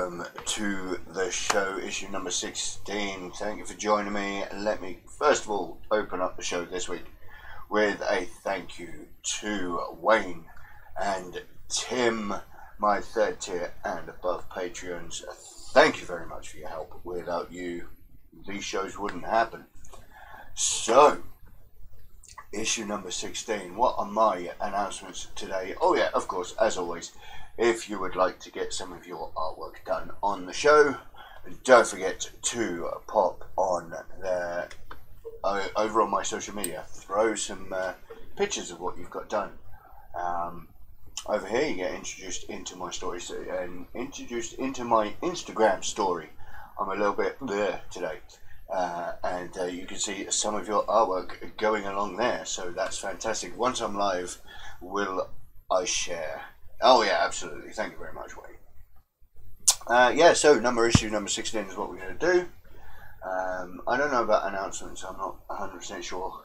welcome to the show, issue number 16. Thank you for joining me. Let me first of all open up the show this week with a thank you to Wayne and Tim, my third tier and above Patreons. Thank you very much for your help. Without you, these shows wouldn't happen. So, issue number 16. What are my announcements today? Oh yeah, of course, as always, if you would like to get some of your artwork done on the show, don't forget to pop on there over on my social media. Throw some pictures of what you've got done. Over here you get introduced into my stories and introduced into my Instagram story. I'm a little bit there today. And you can see some of your artwork going along there, so that's fantastic. Once I'm live, will I share? Oh yeah, absolutely. Thank you very much, Wayne. Yeah, so issue number 16 is what we're going to do. I don't know about announcements. I'm not 100% sure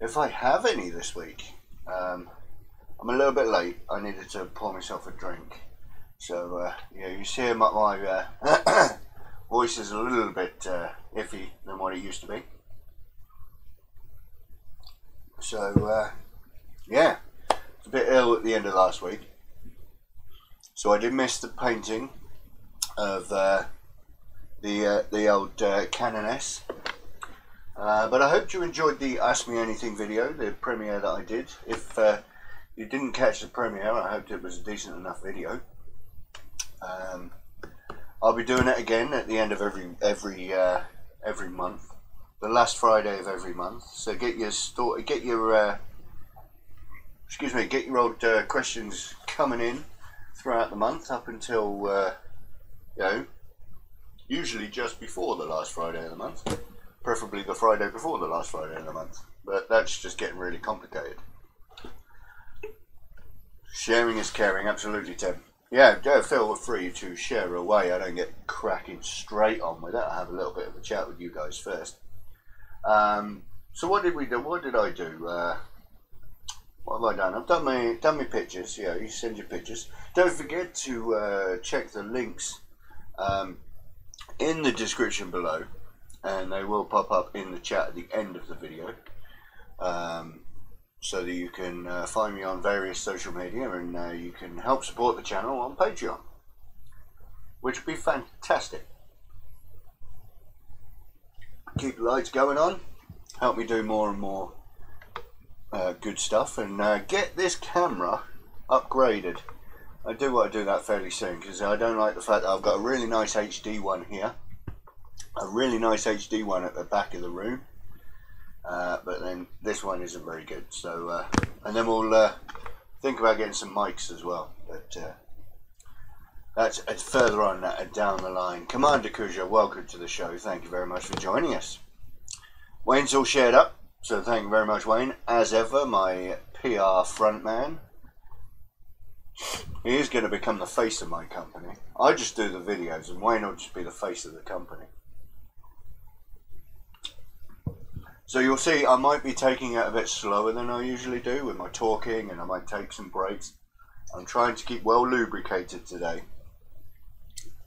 if I have any this week. I'm a little bit late. I needed to pour myself a drink, so yeah, you see my voice is a little bit iffy than what it used to be. So yeah, it's a bit ill at the end of last week, so I did miss the painting of the old Canon S. But I hope you enjoyed the Ask Me Anything video, the premiere that I did. If you didn't catch the premiere, I hoped it was a decent enough video. I'll be doing it again at the end of every month, the last Friday of every month. So get your old questions coming in throughout the month up until usually just before the last Friday of the month, preferably the Friday before the last Friday of the month. But that's just getting really complicated. Sharing is caring, absolutely, Tim. Yeah, feel free to share away. I don't get cracking straight on with it. I have a little bit of a chat with you guys first. So what did we do? What did I do? What have I done? I've done my pictures. Yeah, you send your pictures. Don't forget to check the links in the description below, and they will pop up in the chat at the end of the video. So that you can find me on various social media, and you can help support the channel on Patreon, which would be fantastic. Keep the lights going on, help me do more and more good stuff, and get this camera upgraded. I do want to do that fairly soon, because I don't like the fact that I've got a really nice HD one here, a really nice HD one at the back of the room. But then this one isn't very good, so and then we'll think about getting some mics as well, but that's further on down the line. Commander Kuja, welcome to the show. Thank you very much for joining us. Wayne's all shared up, so thank you very much, Wayne. As ever, my PR frontman. He is going to become the face of my company. I just do the videos, and Wayne will just be the face of the company. So you'll see I might be taking it a bit slower than I usually do with my talking, and I might take some breaks. I'm trying to keep well lubricated today.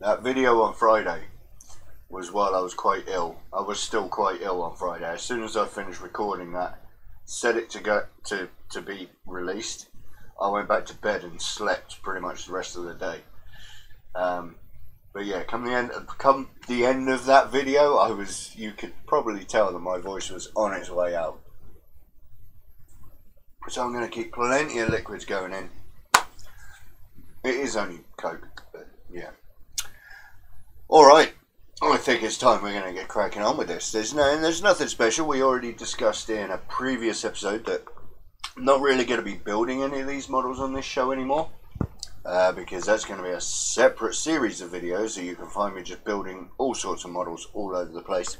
That video on Friday was while I was quite ill. I was still quite ill on Friday. As soon as I finished recording that, set it to go to be released, I went back to bed and slept pretty much the rest of the day. But yeah, come the end of that video, you could probably tell that my voice was on its way out. So I'm going to keep plenty of liquids going in. It is only Coke, but yeah. Alright, I think it's time we're going to get cracking on with this. There's nothing special. We already discussed in a previous episode that I'm not really going to be building any of these models on this show anymore. Because that's going to be a separate series of videos, so you can find me just building all sorts of models all over the place.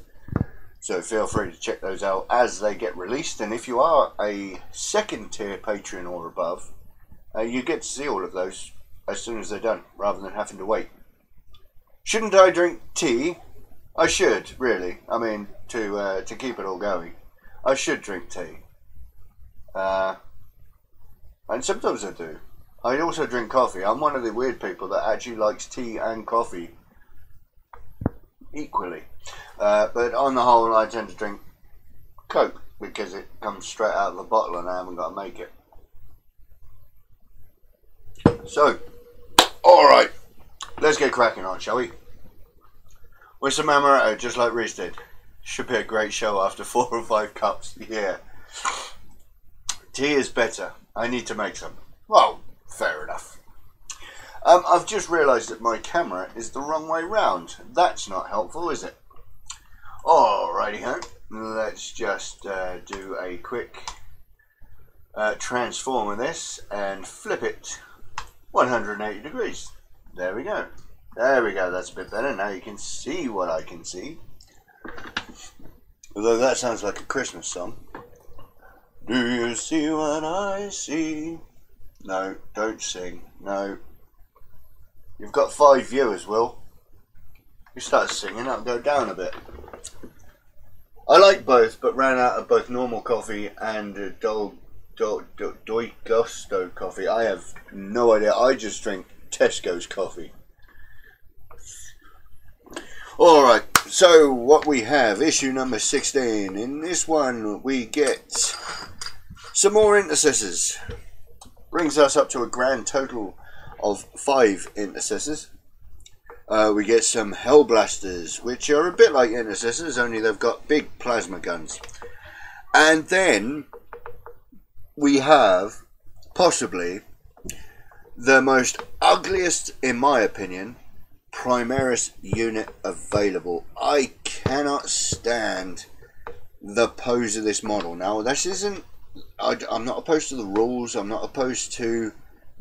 So feel free to check those out as they get released, and if you are a second tier Patreon or above, you get to see all of those as soon as they're done, rather than having to wait. Shouldn't I drink tea? I should, really. I mean, to keep it all going, I should drink tea. And sometimes I do. I also drink coffee. I'm one of the weird people that actually likes tea and coffee equally. But on the whole, I tend to drink Coke because it comes straight out of the bottle and I haven't got to make it. So, alright, let's get cracking on, shall we? With some amaretto, just like Riz did. Should be a great show after 4 or 5 cups, yeah. Tea is better. I need to make some. Well, fair enough. I've just realised that my camera is the wrong way round. That's not helpful, is it? Alrighty ho. Let's just do a quick transform of this and flip it 180 degrees. There we go. There we go. That's a bit better. Now you can see what I can see. Although that sounds like a Christmas song. Do you see what I see? No, don't sing. No. You've got 5 viewers, Will. You start singing, that'll go down a bit. I like both, but ran out of both normal coffee and Doi Gusto coffee. I have no idea. I just drink Tesco's coffee. Alright, so what we have, issue number 16. In this one, we get some more intercessors. Brings us up to a grand total of 5 intercessors. We get some Hellblasters, which are a bit like intercessors, only they've got big plasma guns. And then we have possibly the most ugliest, in my opinion, Primaris unit available. I cannot stand the pose of this model. Now, this isn't, I'm not opposed to the rules, I'm not opposed to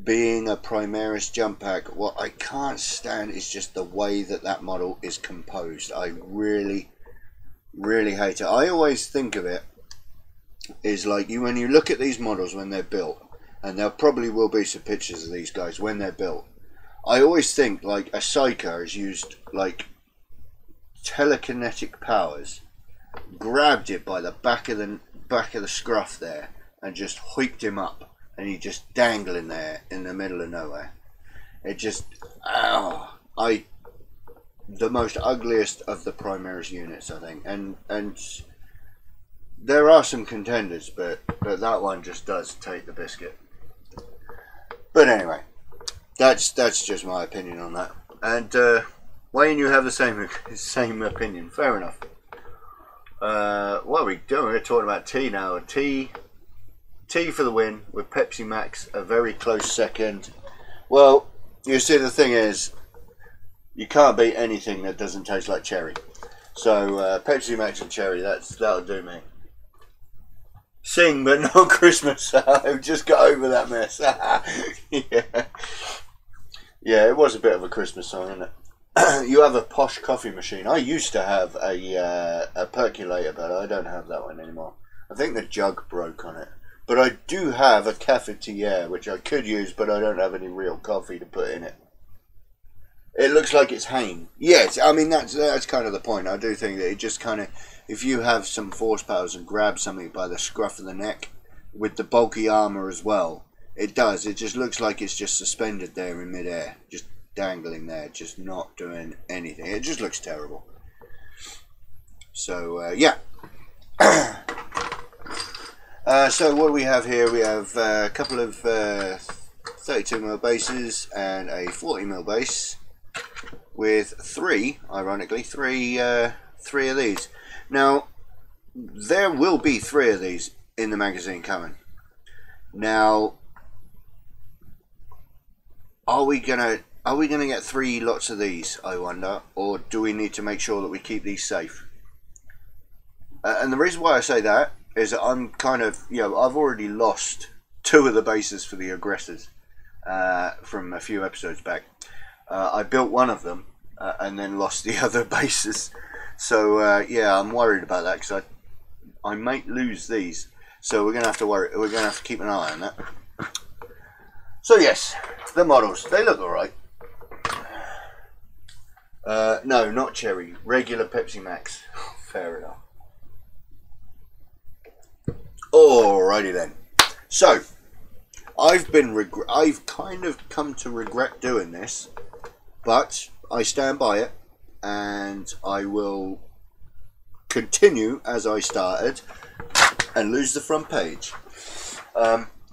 being a Primaris jump pack. What I can't stand is just the way that that model is composed. I really hate it. I always think of it is like when you look at these models when they're built, and there probably will be some pictures of these guys when they're built. I always think like a psyker has used like telekinetic powers, grabbed it by the back of the scruff there, and just hoiked him up, and he just dangling there in the middle of nowhere. It just, the most ugliest of the Primaris units, I think, and there are some contenders, but that one just does take the biscuit. But anyway, that's just my opinion on that. And Wayne, you have the same opinion. Fair enough. What are we doing? We're talking about tea now. Tea for the win with Pepsi Max, a very close second. Well, you see, the thing is, you can't beat anything that doesn't taste like cherry. So Pepsi Max and cherry, that'll do me. Sing, but not Christmas. I've just got over that mess. Yeah, it was a bit of a Christmas song, isn't it? You have a posh coffee machine. I used to have a percolator, but I don't have that one anymore. I think the jug broke on it. But I do have a cafetiere, which I could use, but I don't have any real coffee to put in it. It looks like it's Hain. Yes, I mean, that's kind of the point. I do think that it just kind of, if you have some force powers and grab something by the scruff of the neck, with the bulky armour as well, it does. It just looks like it's just suspended there in midair, just dangling there, just not doing anything. It just looks terrible. So, yeah. So what we have here, we have a couple of 32mm bases and a 40mm base with ironically, three of these. Now, there will be 3 of these in the magazine coming. Now, are we gonna get 3 lots of these, I wonder, or do we need to make sure that we keep these safe? And the reason why I say that is that I'm kind of, I've already lost 2 of the bases for the aggressors from a few episodes back. I built one of them and then lost the other bases. So yeah, I'm worried about that because I might lose these. So we're gonna have to worry. We're gonna have to keep an eye on that. So yes, the models, they look alright. No, not cherry. Regular Pepsi Max. Fair enough. Alrighty then. So, I've kind of come to regret doing this, but I stand by it, and I will continue as I started and lose the front page.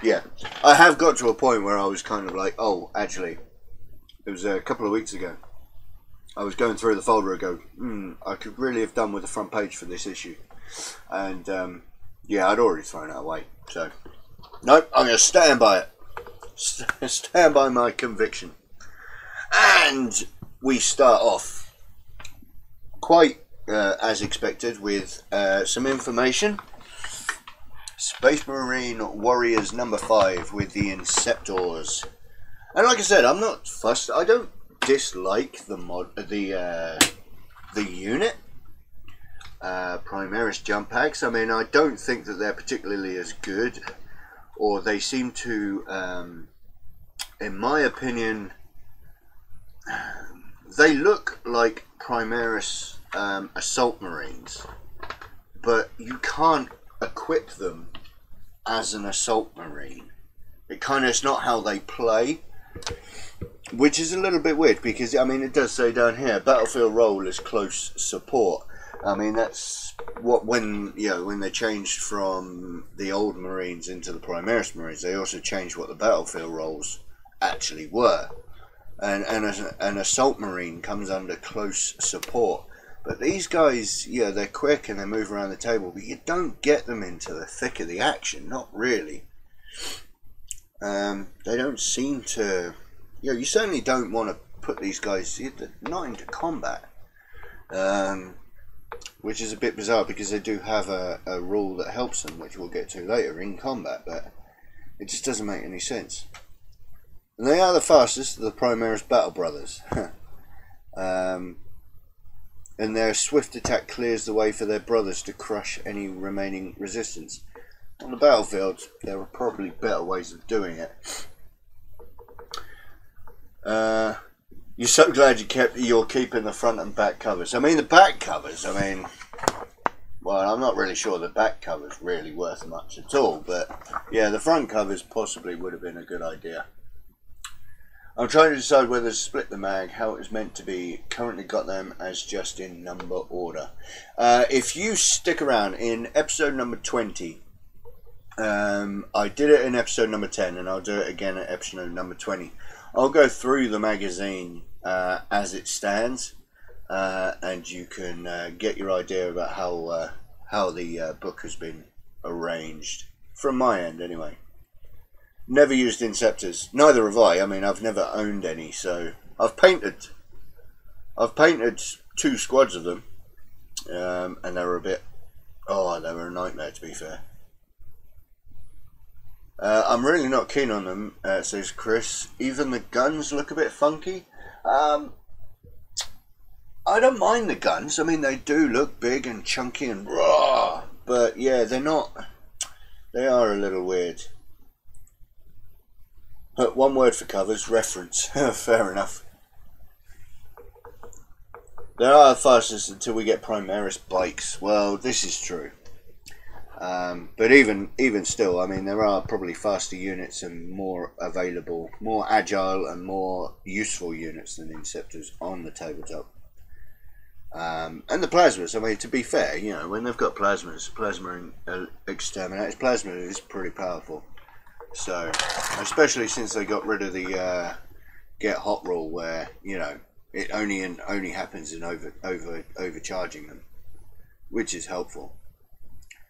Yeah, I have got to a point where I was kind of like, oh, actually, it was a couple of weeks ago. I was going through the folder and go, I could really have done with the front page for this issue. And, yeah, I'd already thrown it away. So, nope, I'm going to stand by it. Stand by my conviction. And we start off quite as expected with some information. Space Marine Warriors number 5 with the Inceptors. And like I said, I'm not fussed. I don't dislike the unit. Primaris jump packs. I mean, I don't think that they're particularly as good, or they seem to, in my opinion, they look like Primaris assault marines, but you can't equip them as an assault marine. It's not how they play, which is a little bit weird, because I mean, it does say down here battlefield role is close support. I mean, that's what, when they changed from the old Marines into the Primaris Marines, they also changed what the battlefield roles actually were. And an assault marine comes under close support. But these guys, yeah, they're quick and they move around the table, but you don't get them into the thick of the action, not really. They don't seem to, you certainly don't want to put these guys not into combat. Which is a bit bizarre, because they do have a rule that helps them, which we'll get to later in combat, but it just doesn't make any sense. And they are the fastest of the Primaris Battle Brothers. And their swift attack clears the way for their brothers to crush any remaining resistance. On the battlefield, there are probably better ways of doing it. You're so glad you're keeping the front and back covers. I mean, the back covers, well, I'm not really sure the back cover's really worth much at all, but yeah, the front covers possibly would have been a good idea. I'm trying to decide whether to split the mag, how it was meant to be. Currently got them as just in number order. If you stick around, in episode number 20, I did it in episode number 10, and I'll do it again at episode number 20. I'll go through the magazine as it stands, and you can get your idea about how the book has been arranged, from my end anyway. Never used Inceptors, neither have I. I mean, I've never owned any, so I've painted 2 squads of them, and they were they were a nightmare, to be fair. I'm really not keen on them, says Chris. Even the guns look a bit funky. I don't mind the guns. I mean, they do look big and chunky and raw, but yeah, they are a little weird. But one word for covers, reference. Fair enough. They are the fastest until we get Primaris bikes. Well, this is true. But even still, I mean, there are probably faster units and more available, more agile and more useful units than Inceptors on the tabletop. And the plasmas, I mean, to be fair, when they've got plasmas, plasma exterminators, plasma is pretty powerful. So, especially since they got rid of the get hot rule, where it only happens in overcharging them, which is helpful.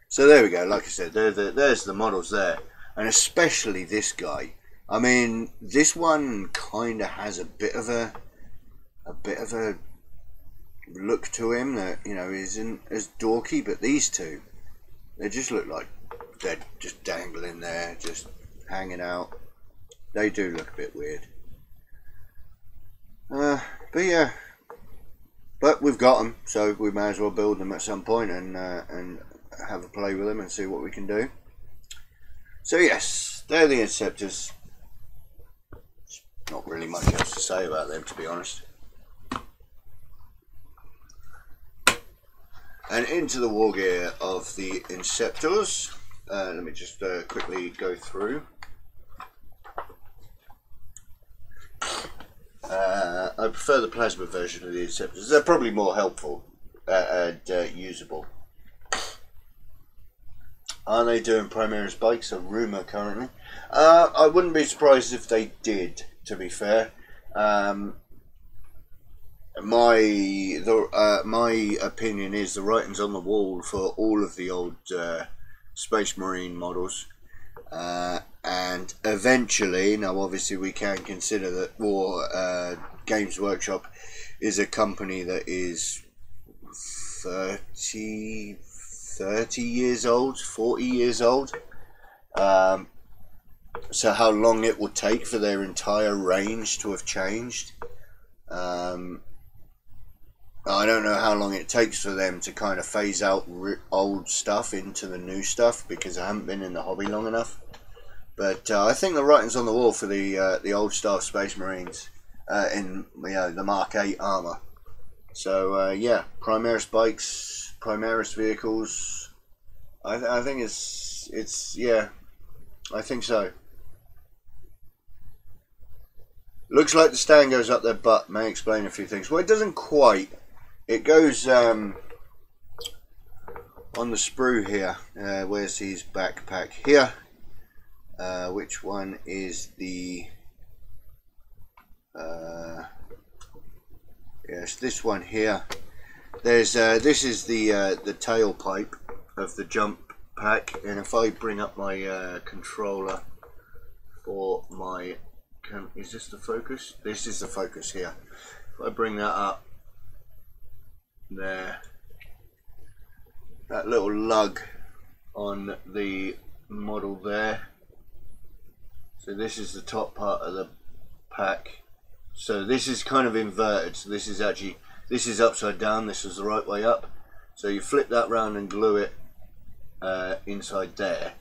So there we go. Like I said, there's the models there, and especially this guy. I mean, this one kind of has a bit of a look to him that isn't as dorky, but these two, they just look like they're just dangling there, just hanging out. They do look a bit weird, but yeah, but we've got them, so we may as well build them at some point and have a play with them and see what we can do. So yes, they're the Inceptors. Not really much else to say about them, to be honest. And into the war gear of the Inceptors. Let me just quickly go through. I prefer the plasma version of the Interceptors. They're probably more helpful and usable. Are they doing Primaris bikes? A rumour currently. I wouldn't be surprised if they did, to be fair. My opinion is the writing's on the wall for all of the old Space Marine models. And eventually, now obviously we can consider that Games Workshop is a company that is 30 years old, 40 years old. So how long it will take for their entire range to have changed. I don't know how long it takes for them to kind of phase out old stuff into the new stuff, because I haven't been in the hobby long enough. But I think the writing's on the wall for the old style Space Marines in the Mark 8 armor. So yeah, Primaris bikes, Primaris vehicles. I think it's yeah, I think so. Looks like the stand goes up their butt. May explain a few things. Well, it doesn't quite. It goes on the sprue here. Where's his backpack? Here. Which one is the... yes, this one here. There's this is the tailpipe of the jump pack, and if I bring up my controller for my... is this the focus? This is the focus here. If I bring that up, there, that little lug on the model there. So this is the top part of the pack. So this is kind of inverted. So this is actually, this is upside down. This is the right way up. So you flip that round and glue it inside there,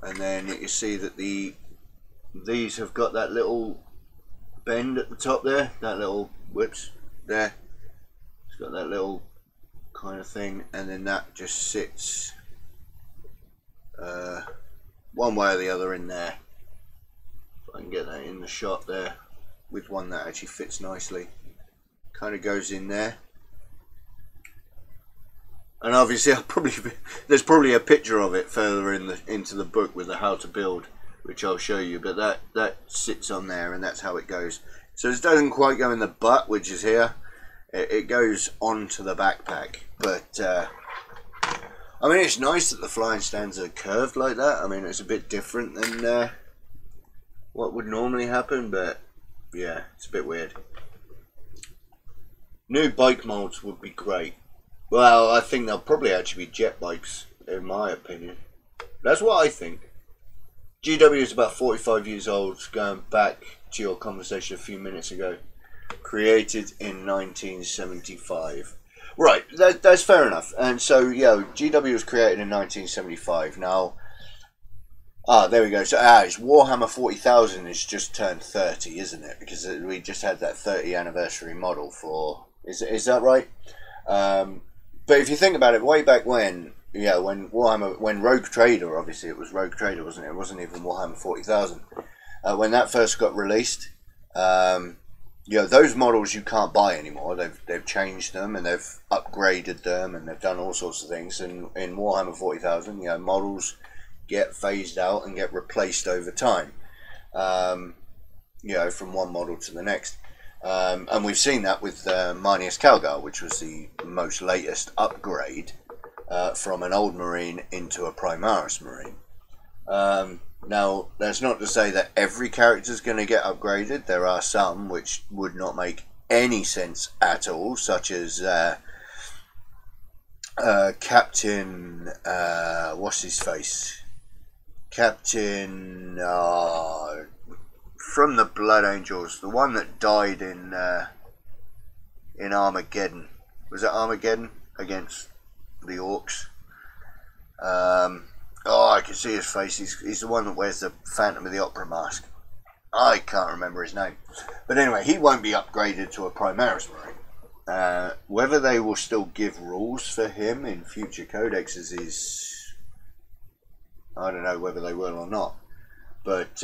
and then you see that these have got that little bend at the top there. That little whips there. Got that little kind of thing, and then that just sits one way or the other in there. If I can get that in the shot there, with one that actually fits nicely, kind of goes in there. And obviously there's probably a picture of it further into the book with the how to build, which I'll show you, but that sits on there, and that's how it goes. So it doesn't quite go in the butt, which is here. It goes onto the backpack, but I mean, it's nice that the flying stands are curved like that. I mean, it's a bit different than what would normally happen, but yeah, it's a bit weird. New bike molds would be great. Well, I think they'll probably actually be jet bikes, in my opinion. That's what I think. GW is about 45 years old, going back to your conversation a few minutes ago. Created in 1975. Right, that's fair enough. And so, yeah, GW was created in 1975. Now, there we go. So, it's Warhammer 40,000 has just turned 30, isn't it? Because we just had that 30 anniversary model for... Is that right? But if you think about it, way back when, yeah, when Rogue Trader, obviously it was Rogue Trader, wasn't it? It wasn't even Warhammer 40,000. When that first got released, you know, those models you can't buy anymore. They've changed them, and they've upgraded them, and they've done all sorts of things. And in Warhammer 40,000, you know, models get phased out and get replaced over time. You know, from one model to the next. And we've seen that with Marneus Calgar, which was the most latest upgrade from an old Marine into a Primaris Marine. Now, that's not to say that every character is going to get upgraded. There are some which would not make any sense at all, such as Captain... what's his face? Captain... from the Blood Angels, the one that died in Armageddon. Was it Armageddon? Against the Orcs. Oh, I can see his face. He's the one that wears the Phantom of the Opera mask. I can't remember his name. But anyway, he won't be upgraded to a Primaris Marine. Whether they will still give rules for him in future codexes is... I don't know whether they will or not. But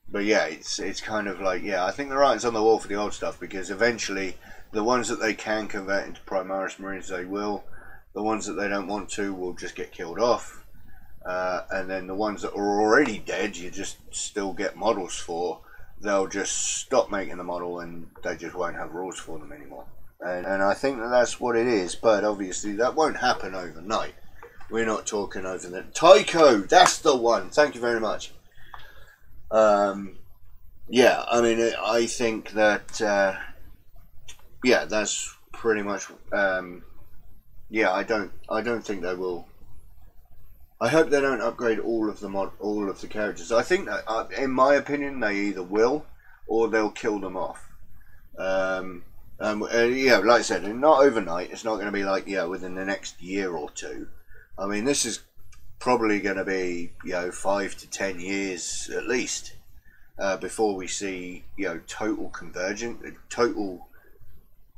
But yeah, it's kind of like, yeah, I think the writing's on the wall for the old stuff, because eventually the ones that they can convert into Primaris Marines, they will. The ones that they don't want to will just get killed off. And then the ones that are already dead, you just still get models for. They'll just stop making the model and they just won't have rules for them anymore. And I think that that's what it is, but obviously that won't happen overnight. We're not talking over the... Tycho, that's the one. Thank you very much. Yeah, I mean, I think that, yeah, that's pretty much, yeah, I don't think they will. I hope they don't upgrade all of the characters. I think that, in my opinion, they either will or they'll kill them off. Yeah, like I said, not overnight. It's not going to be like, yeah, within the next year or two. I mean, this is probably going to be, 5 to 10 years at least before we see, total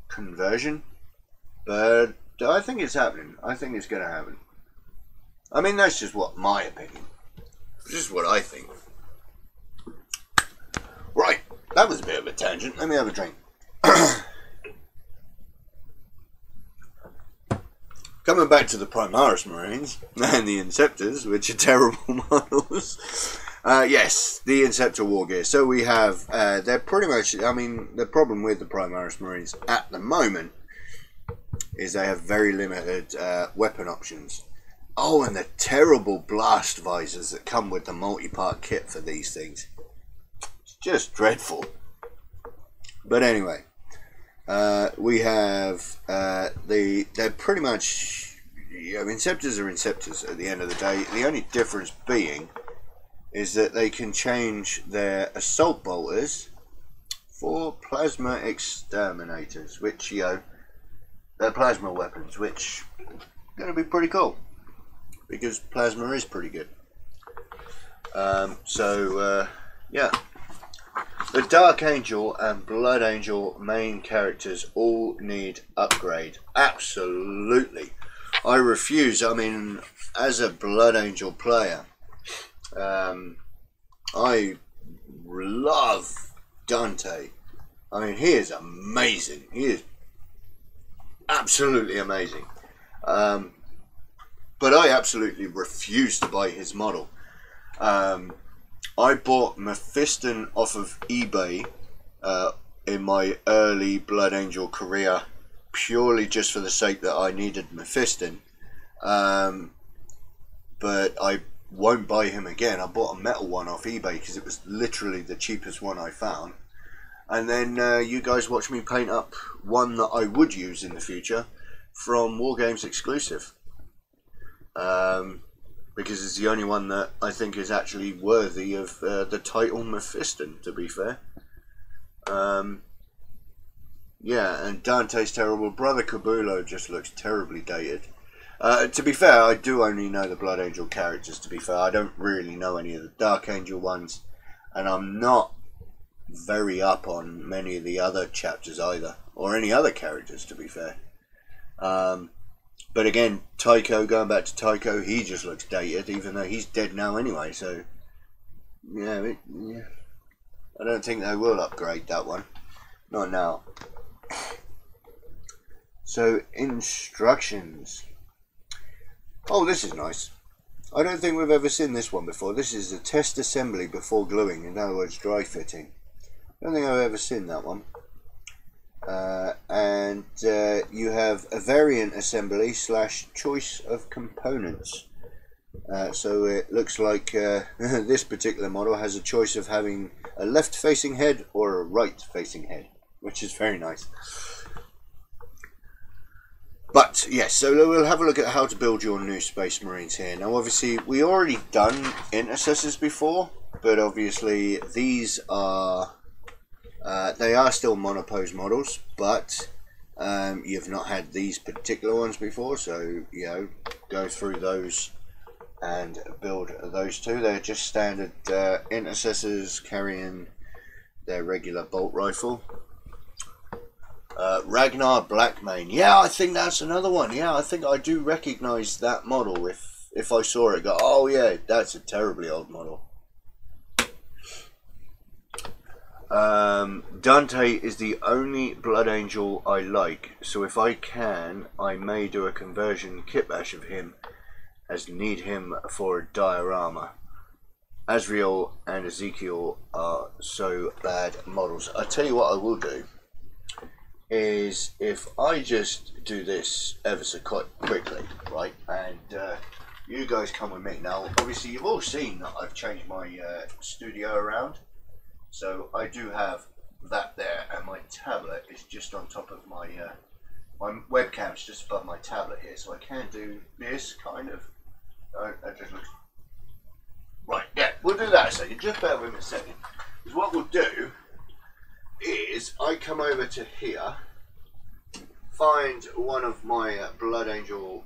conversion. But I think it's happening. I think it's going to happen. I mean, that's just my opinion. Just what I think. Right, that was a bit of a tangent. Let me have a drink. Coming back to the Primaris Marines and the Inceptors, which are terrible models. Yes, the Inceptor War Gear. So we have, they're pretty much, I mean, the problem with the Primaris Marines at the moment is they have very limited weapon options. Oh, and the terrible blast visors that come with the multi-part kit for these things. It's just dreadful. But anyway, we have they're pretty much, Inceptors are Inceptors at the end of the day. The only difference being is that they can change their assault bolters for plasma exterminators, which, they're plasma weapons, which are going to be pretty cool, because plasma is pretty good. Yeah. The Dark Angel and Blood Angel main characters all need upgrade. Absolutely. I refuse. I mean, as a Blood Angel player, I love Dante. I mean, he is amazing. He is absolutely amazing. But I absolutely refuse to buy his model. I bought Mephiston off of eBay in my early Blood Angel career, purely just for the sake that I needed Mephiston. But I won't buy him again. I bought a metal one off eBay because it was literally the cheapest one I found. And then you guys watch me paint up one that I would use in the future from Wargames exclusive. Because it's the only one that I think is actually worthy of the title Mephiston, to be fair. Yeah, and Dante's terrible. Brother Cabulo just looks terribly dated. To be fair, I do only know the Blood Angel characters, to be fair. I don't really know any of the Dark Angel ones. And I'm not very up on many of the other chapters either. Or any other characters, to be fair. But again, Tycho, going back to Tycho, he just looks dated, even though he's dead now anyway. So, yeah, I don't think they will upgrade that one. Not now. So, instructions. Oh, this is nice. I don't think we've ever seen this one before. This is a test assembly before gluing, in other words, dry fitting. I don't think I've ever seen that one. And you have a variant assembly / choice of components. So it looks like this particular model has a choice of having a left facing head or a right facing head, which is very nice. But yes, so we'll have a look at how to build your new Space Marines here. Now obviously we already done intercessors before, but obviously these are they are still monopose models, but you've not had these particular ones before, so go through those and build those two. They're just standard intercessors carrying their regular bolt rifle. Ragnar Blackmane, yeah, I think that's another one. Yeah, I think I do recognise that model. If I saw it, go, oh yeah, that's a terribly old model. Dante is the only Blood Angel I like, so if I can, I may do a conversion kit bash of him, as need him for a diorama. Azrael and Ezekiel are so bad models. I tell you what I will do is, if I just do this ever so quite quickly, right, and you guys come with me. Now obviously you've all seen that I've changed my studio around, so I do have that there, and my tablet is just on top of my my webcam's just above my tablet here, so I can do this kind of. That just looks right. Yeah, we'll do that a second. Just bear with me a second. Because what we'll do is I come over to here, find one of my Blood Angel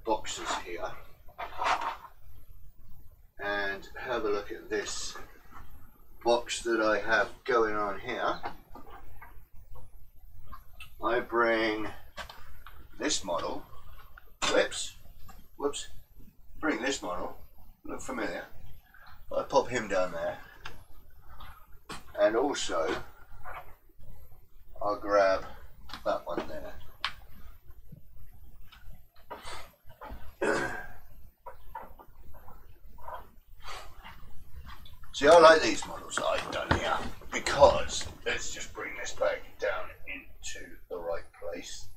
boxes here, and have a look at this box that I have going on here. I bring this model, whoops, bring this model, look familiar, I pop him down there, and also I'll grab that one there. See, I like these models that I've done here, because let's just bring this back down into the right place.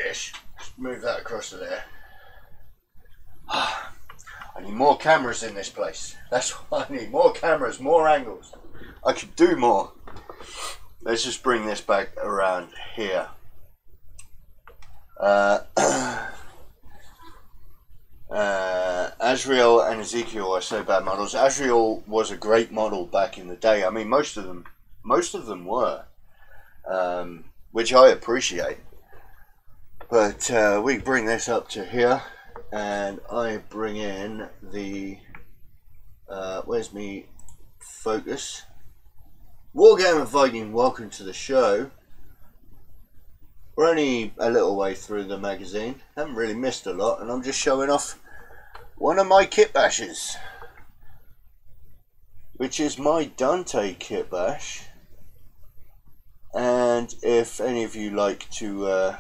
Ish. Just move that across to there. I need more cameras in this place. That's what I need. More cameras, more angles. I could do more. Let's just bring this back around here. Azrael and Ezekiel are so bad models. Azrael was a great model back in the day. I mean, most of them were, which I appreciate. But we bring this up to here, and I bring in the where's me focus? Warhammer Viking, welcome to the show. We're only a little way through the magazine. Haven't really missed a lot, and I'm just showing off one of my kit bashes, which is my Dante kit bash. And if any of you like to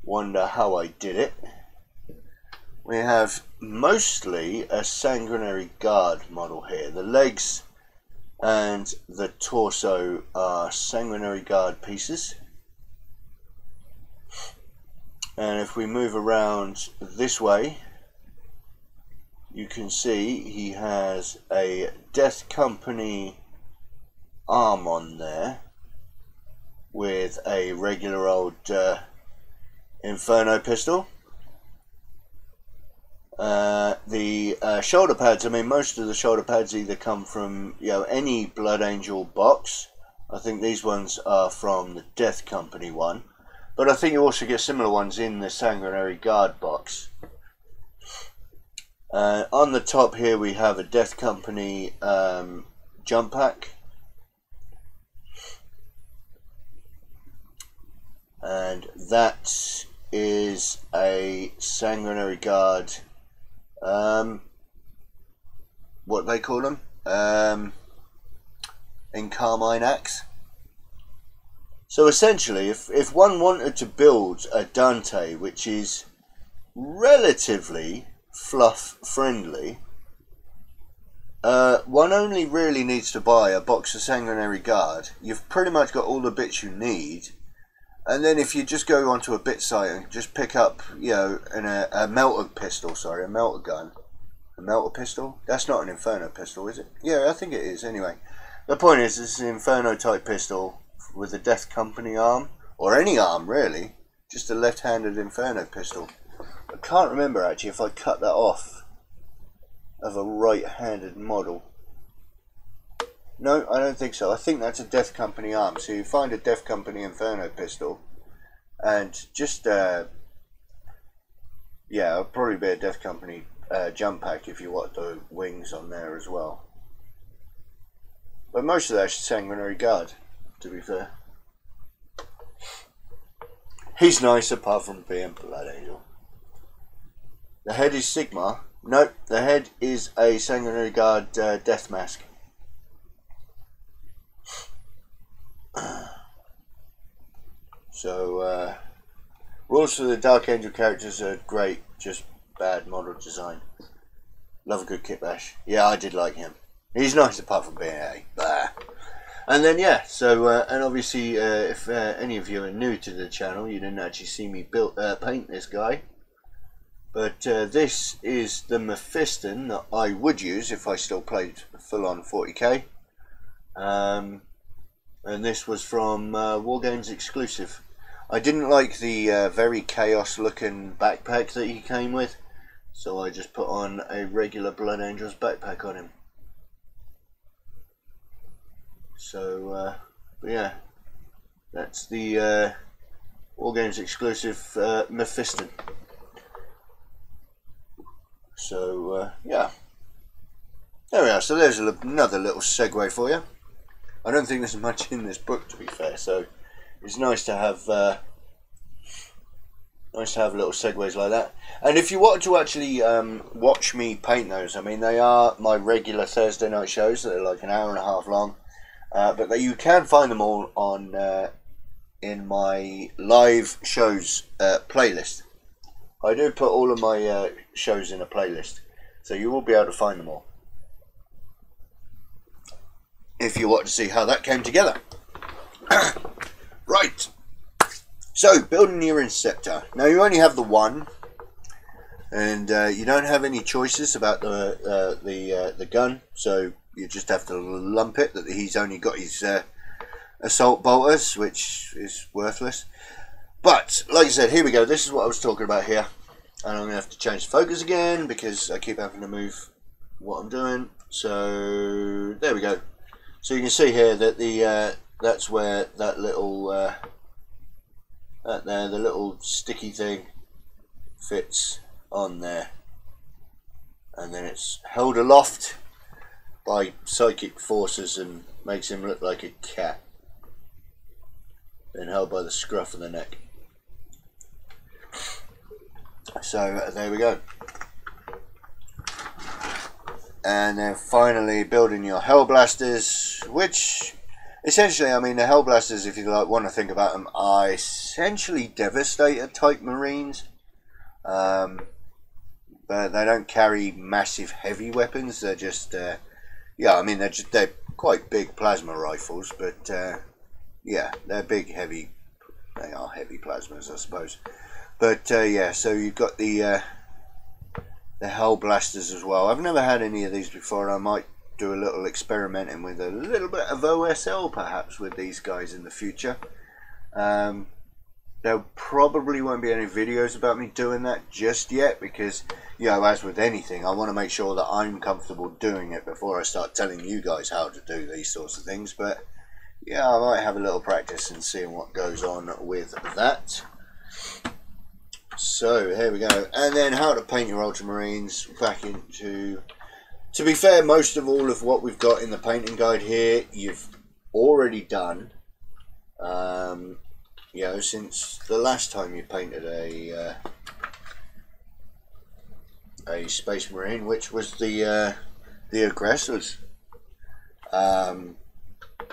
wonder how I did it, we have mostly a Sanguinary Guard model here. The legs and the torso are Sanguinary Guard pieces. And if we move around this way, you can see he has a Death Company arm on there with a regular old Inferno pistol. The shoulder pads, I mean, most of the shoulder pads either come from, you know, any Blood Angel box. I think these ones are from the Death Company one, but I think you also get similar ones in the Sanguinary Guard box. On the top here we have a Death Company jump pack, and that is a Sanguinary Guard, what do they call them, in Carmine Axe. So essentially, if one wanted to build a Dante which is relatively fluff friendly, one only really needs to buy a box of Sanguinary Guard. You've pretty much got all the bits you need, and then if you just go onto a bit site and just pick up, you know, a melter pistol, sorry, a melter gun, a melter pistol. That's not an Inferno pistol, is it? Yeah, I think it is. Anyway, the point is, this is an Inferno type pistol with a Death Company arm, or any arm really, just a left-handed Inferno pistol. I can't remember actually if I cut that off of a right-handed model. No, I don't think so. I think that's a Death Company arm. So you find a Death Company Inferno pistol, and just yeah, it'll probably be a Death Company jump pack if you want the wings on there as well. But most of that's Sanguinary Guard, to be fair. He's nice apart from being Blood Angel. The head is Sigma. Nope, the head is a Sanguinary Guard death mask. So rules for the Dark Angel characters are great, just bad model design. Love a good kit bash. Yeah, I did like him. He's nice apart from being a bah. And then yeah, so and obviously if any of you are new to the channel, you didn't actually see me paint this guy. But this is the Mephiston that I would use if I still played full on 40k. And this was from Wargames exclusive. I didn't like the very chaos looking backpack that he came with, so I just put on a regular Blood Angels backpack on him. So yeah, that's the Wargames exclusive Mephiston. So yeah, there we are. So there's another little segue for you. I don't think there's much in this book, to be fair, so it's nice to have little segues like that. And if you want to actually watch me paint those, I mean, they are my regular Thursday night shows. They're like an hour and a half long, but you can find them all on in my live shows playlist. I do put all of my shows in a playlist, so you will be able to find them all if you want to see how that came together. Right, so building your Inceptor. Now you only have the one, and you don't have any choices about the gun, so you just have to lump it that he's only got his assault bolters, which is worthless. But like I said, here we go. This is what I was talking about here, and I'm gonna have to change the focus again because I keep having to move what I'm doing. So there we go. So you can see here that the that's where that little the little sticky thing fits on there, and then it's held aloft by psychic forces and makes him look like a cat, then held by the scruff of the neck. So there we go. And then finally building your Hellblasters, which essentially, I mean, the Hellblasters, if you like want to think about them, are essentially Devastator type Marines, but they don't carry massive heavy weapons. They're just yeah, I mean, they're quite big plasma rifles, but yeah, they're big, heavy. They are heavy plasmas, I suppose. But yeah, so you've got the Hellblasters as well. I've never had any of these before, and I might do a little experimenting with a little bit of OSL perhaps with these guys in the future. There probably won't be any videos about me doing that just yet because, you know, as with anything, I want to make sure that I'm comfortable doing it before I start telling you guys how to do these sorts of things. But yeah, I might have a little practice and seeing what goes on with that. So here we go, and then how to paint your Ultramarines back into. To be fair, most of all of what we've got in the painting guide here, you've already done. You know, since the last time you painted a Space Marine, which was the aggressors. You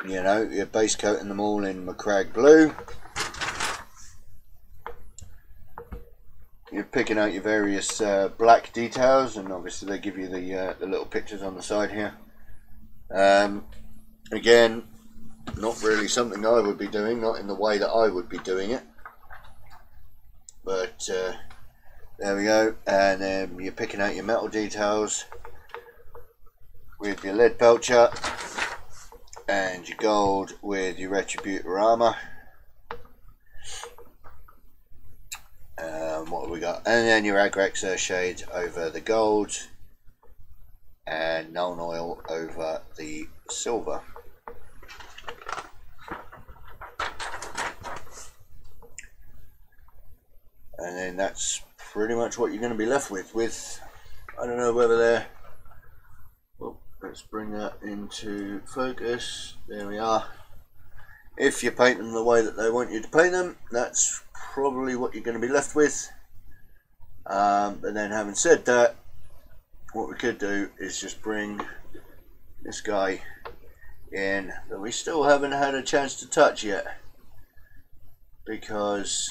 know, you're base coating them all in Macragge blue. You're picking out your various black details, and obviously they give you the little pictures on the side here. Again, not really something I would be doing, not in the way that I would be doing it. But there we go, and then you're picking out your metal details with your lead pelcher, and your gold with your Retributor armor. What have we got? And then your Agrexer shade over the gold, and Nuln Oil over the silver. And then that's pretty much what you're going to be left with. I don't know whether they're. Well, let's bring that into focus. There we are. If you paint them the way that they want you to paint them, that's probably what you're going to be left with. But then, having said that, what we could do is just bring this guy in that we still haven't had a chance to touch yet. because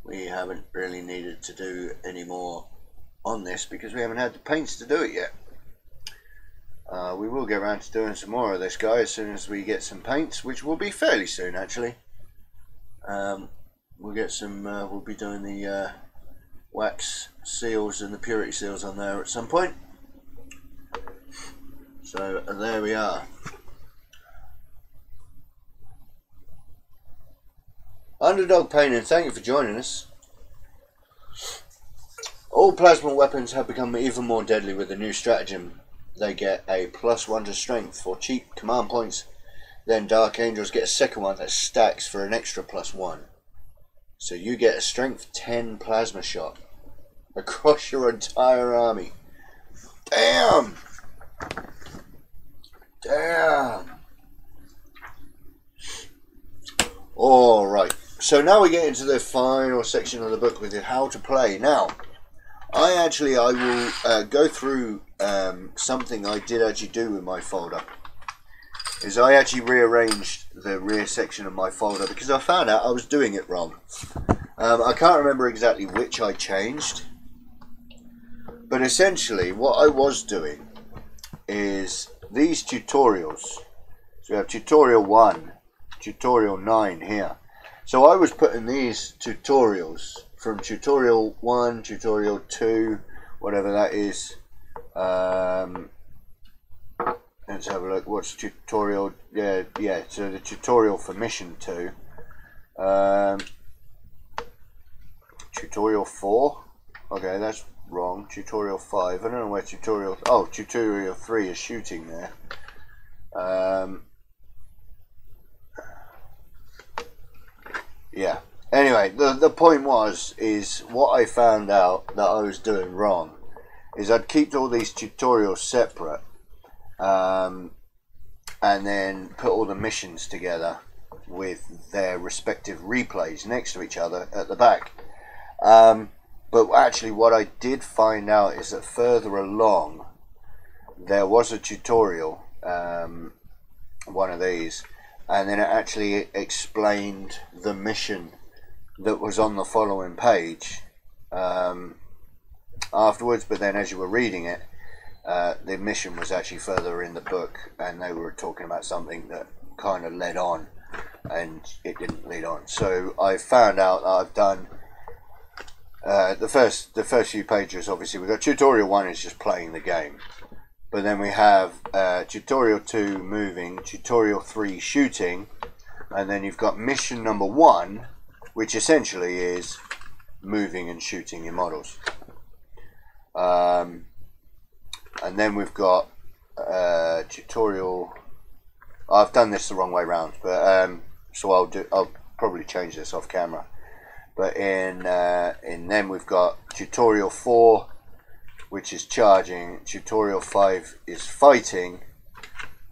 we haven't really needed to do any more on this because we haven't had the paints to do it yet. We will get around to doing some more of this, guy, as soon as we get some paints, which will be fairly soon, actually. We'll get some. We'll be doing the wax seals and the purity seals on there at some point. So there we are. Underdog Painting, thank you for joining us. All plasma weapons have become even more deadly with the new stratagem. They get a +1 to strength for cheap command points. Then Dark Angels get a second one that stacks for an extra +1. So you get a strength 10 plasma shot across your entire army. Damn! Damn! Alright, so now we get into the final section of the book with how to play. Now, I will go through something I did actually do with my folder. Is I actually rearranged the rear section of my folder because I found out I was doing it wrong. I can't remember exactly which I changed, but essentially what I was doing is these tutorials. So we have tutorial 1, tutorial 9 here. So I was putting these tutorials from tutorial 1, tutorial 2, whatever that is. Let's have a look. What's tutorial? Yeah. So the tutorial for mission 2. Tutorial 4. Okay, that's wrong. Tutorial 5. I don't know where tutorial. Oh, tutorial 3 is shooting there. Yeah. Anyway, the point is what I found out that I was doing wrong is I'd keep all these tutorials separate. And then put all the missions together with their respective replays next to each other at the back. But actually what I did find out is that further along there was a tutorial, one of these, and then it actually explained the mission that was on the following page afterwards. But then as you were reading it, the mission was actually further in the book, and they were talking about something that kind of led on, and it didn't lead on. So I found out that I've done the first few pages. Obviously, we've got tutorial 1 is just playing the game, but then we have tutorial 2 moving, tutorial 3 shooting, and then you've got mission number 1, which essentially is moving and shooting your models. And then we've got tutorial. I've done this the wrong way round, but so I'll probably change this off camera. But in then we've got tutorial 4, which is charging. Tutorial 5 is fighting,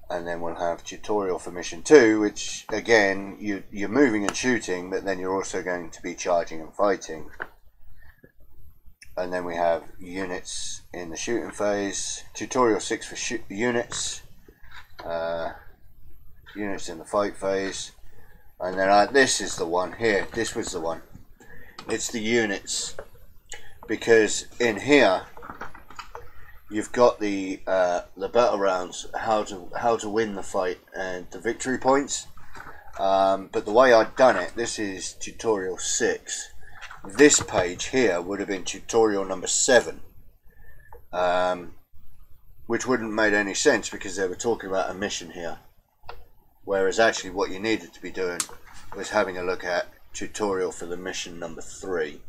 and then we'll have tutorial for mission 2, which again you're moving and shooting, but then you're also going to be charging and fighting. And then we have units in the shooting phase. Tutorial 6 for units. Units in the fight phase. And then this is the one here. This was the one. It's the units. Because in here, you've got the battle rounds, how to win the fight and the victory points. But the way I've done it, this is tutorial 6. This page here would have been tutorial number 7, which wouldn't have made any sense because they were talking about a mission here, whereas actually what you needed to be doing was having a look at tutorial for the mission number 3.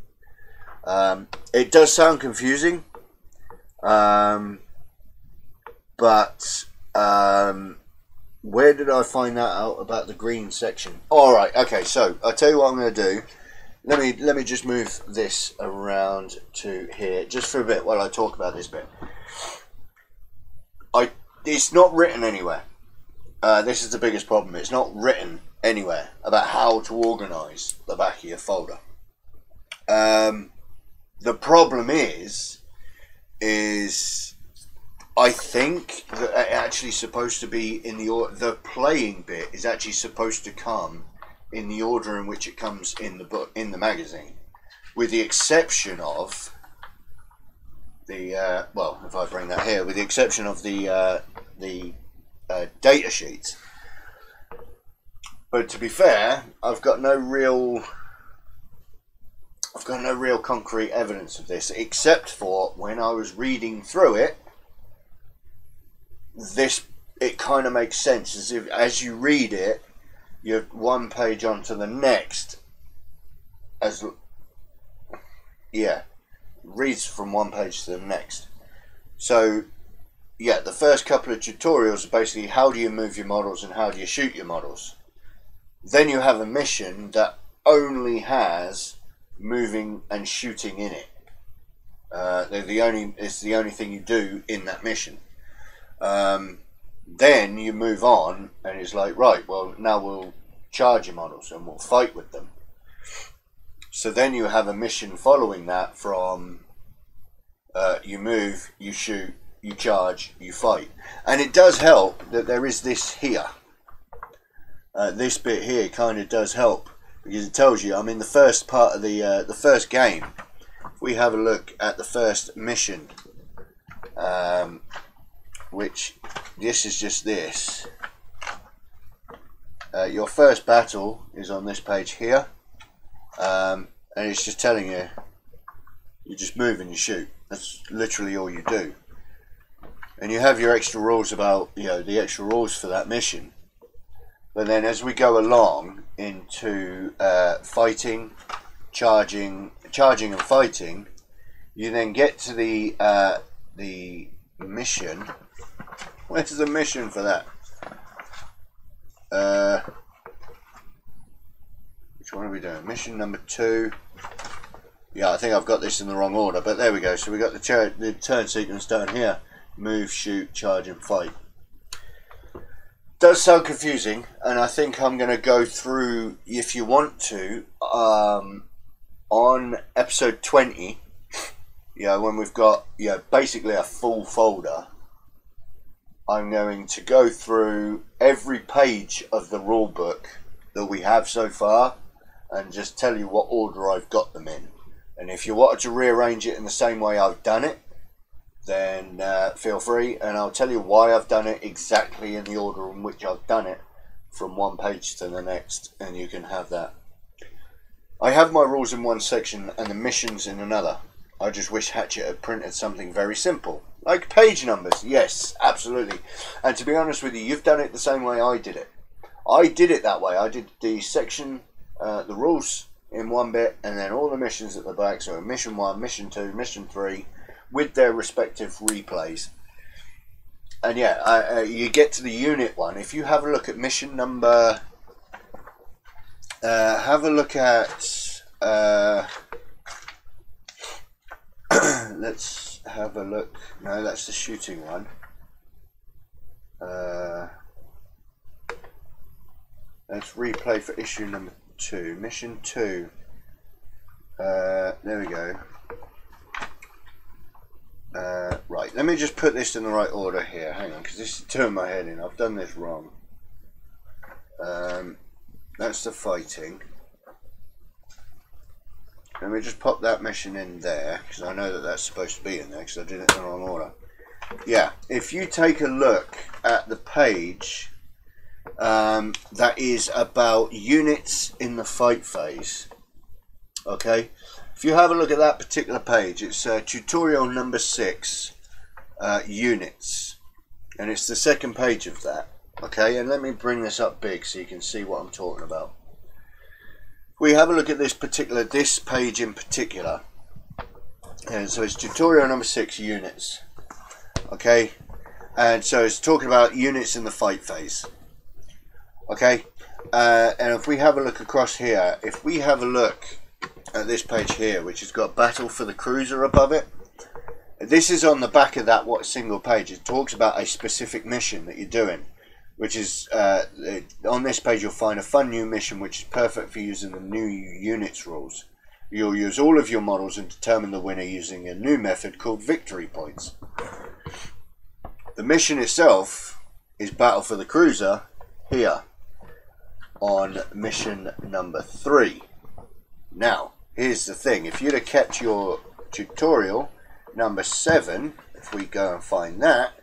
It does sound confusing, but where did I find that out about the green section? Alright, okay, so I'll tell you what I'm going to do. Let me just move this around to here just for a bit while I talk about this bit. It's not written anywhere. This is the biggest problem. It's not written anywhere about how to organise the back of your folder. The problem is I think that it actually supposed to be in the playing bit is actually supposed to come in the order in which it comes in the book, in the magazine, with the exception of the well, if I bring that here, with the exception of the data sheets. But to be fair, I've got no real concrete evidence of this, except for when I was reading through it. It kind of makes sense, as if as you read it, you're one page onto the next. Reads from one page to the next. So yeah, the first couple of tutorials are basically how do you move your models and how do you shoot your models. Then you have a mission that only has moving and shooting in it. It's the only thing you do in that mission. Then you move on and it's like, right, well, now we'll charge your models and we'll fight with them. So then you have a mission following that from you move, you shoot, you charge, you fight. And it does help that there is this here. This bit here kind of does help, because it tells you, I mean, the first part of the first game, if we have a look at the first mission, which this is just this. Your first battle is on this page here, and it's just telling you, you just move and you shoot. That's literally all you do. And you have your extra rules about, the extra rules for that mission. But then as we go along into fighting, charging and fighting, you then get to the mission. Where's the mission for that? Which one are we doing? Mission number 2. Yeah, I think I've got this in the wrong order, but there we go. So we got the turn sequence down here. Move, shoot, charge and fight. Does sound confusing, and I think I'm going to go through, if you want to, on episode 20, when we've got basically a full folder, I'm going to go through every page of the rule book that we have so far and just tell you what order I've got them in. And if you wanted to rearrange it in the same way I've done it, then feel free, and I'll tell you why I've done it exactly in the order in which I've done it from one page to the next, and you can have that. I have my rules in one section and the missions in another. I just wish Hatchet had printed something very simple, like page numbers. Yes, absolutely. And to be honest with you, you've done it the same way I did it. I did it that way. I did the section, the rules in one bit, and then all the missions at the back. So mission 1, mission 2, mission 3, with their respective replays. And you get to the unit one. If you have a look at mission number, have a look at, let's have a look. No, that's the shooting one. Let's replay for issue number 2, mission 2. There we go. Right, let me just put this in the right order here. Hang on, because this is turning my head in. I've done this wrong. That's the fighting. Let me just pop that mission in there, because I know that that's supposed to be in there, because I did it in the wrong order. Yeah, if you take a look at the page that is about units in the fight phase, okay? If you have a look at that particular page, it's tutorial number 6, units, and it's the second page of that. Okay, and let me bring this up big so you can see what I'm talking about. We have a look at this page in particular, and so it's tutorial number 6, units. Okay, and so it's talking about units in the fight phase. Okay, and if we have a look across here, if we have a look at this page here, which has got battle for the cruiser above it, this is on the back of that single page. It talks about a specific mission that you're doing, which is on this page you'll find a fun new mission which is perfect for using the new units rules. You'll use all of your models and determine the winner using a new method called victory points. The mission itself is battle for the cruiser here. on mission number 3. Now, here's the thing. If you'd have kept your tutorial number 7, if we go and find that,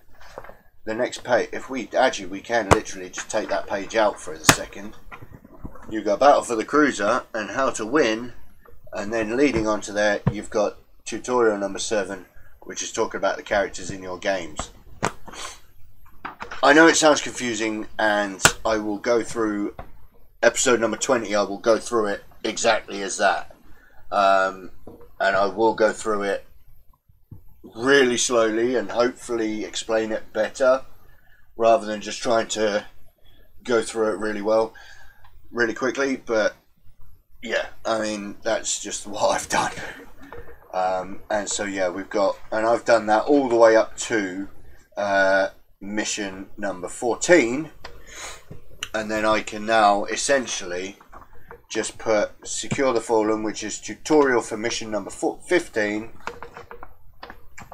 the next page, if we can literally just take that page out for a second. You go battle for the cruiser and how to win, and then leading on to there, you've got tutorial number 7, which is talking about the characters in your games. I know it sounds confusing, and I will go through episode number 20. I will go through it exactly as that, and I will go through it really slowly and hopefully explain it better, rather than just trying to go through it really quickly. But yeah, I mean, that's just what I've done. And so yeah, I've done that all the way up to mission number 14, and then I can now essentially just put secure the fallen, which is tutorial for mission number 15,